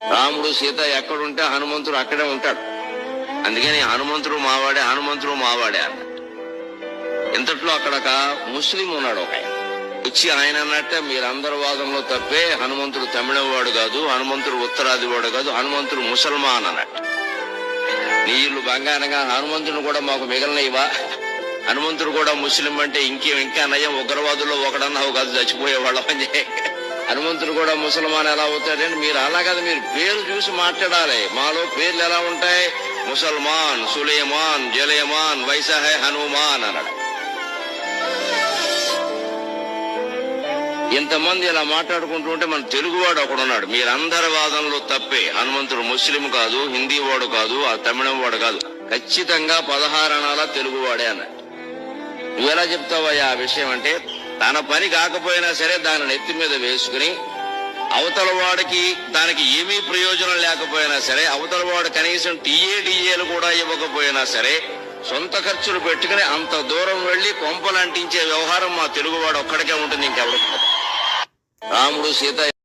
రాముడు సీత ఎక్కడుంటే హనుమంతుడు అక్కడే ఉంటాడు. అందుకని హనుమంతుడు మావాడే, హనుమంతుడు మావాడే అన్న. ఇంతట్లో అక్కడ ఒక ముస్లిం ఉన్నాడు. ఒక వచ్చి ఆయన అన్నట్టే, మీరందరి వాదంలో తప్పే, హనుమంతుడు తమిళం వాడు కాదు, హనుమంతుడు ఉత్తరాది వాడు కాదు, హనుమంతుడు ముసల్మాన్ అన్నట్టు. నీళ్లు బంగారంగా హనుమంతుడు కూడా మాకు మిగలనివా, హనుమంతుడు కూడా ముస్లిం అంటే ఇంకా నయం, ఉగ్రవాదుల్లో ఒకడన్నావు కాదు, చచ్చిపోయేవాళ్ళం అని. హనుమంతుడు కూడా ముసల్మాన్ ఎలా అవుతాడంటే, మీరు అలా కాదు, మీరు పేరు చూసి మాట్లాడాలి. మాలో పేర్లు ఎలా ఉంటాయి, ముసల్మాన్, సులేమాన్, జలేమాన్, వైసాహే హనుమాన్ అన్నాడు. ఇంతమంది ఇలా మాట్లాడుకుంటూ ఉంటే మన తెలుగువాడు ఒకడున్నాడు, మీరందరి వాదనలో తప్పే, హనుమంతుడు ముస్లిం కాదు, హిందీ వాడు కాదు, ఆ తమిళం వాడు కాదు, ఖచ్చితంగా 16 అనాల తెలుగువాడే అన్నాడు. నువ్వెలా చెప్తావయ్యా ఆ విషయం అంటే, తన పని కాకపోయినా సరే దాన్ని నెత్తి మీద వేసుకుని, అవతల వాడికి దానికి ఏమీ ప్రయోజనం లేకపోయినా సరే, అవతల వాడు కనీసం టీఏలు కూడా ఇవ్వకపోయినా సరే, సొంత ఖర్చులు పెట్టుకుని అంత దూరం వెళ్లి కొంపలు అంటించే వ్యవహారం మా తెలుగువాడు ఒక్కడికే ఉంటుంది, ఇంకెవరికి. రాముడు సీత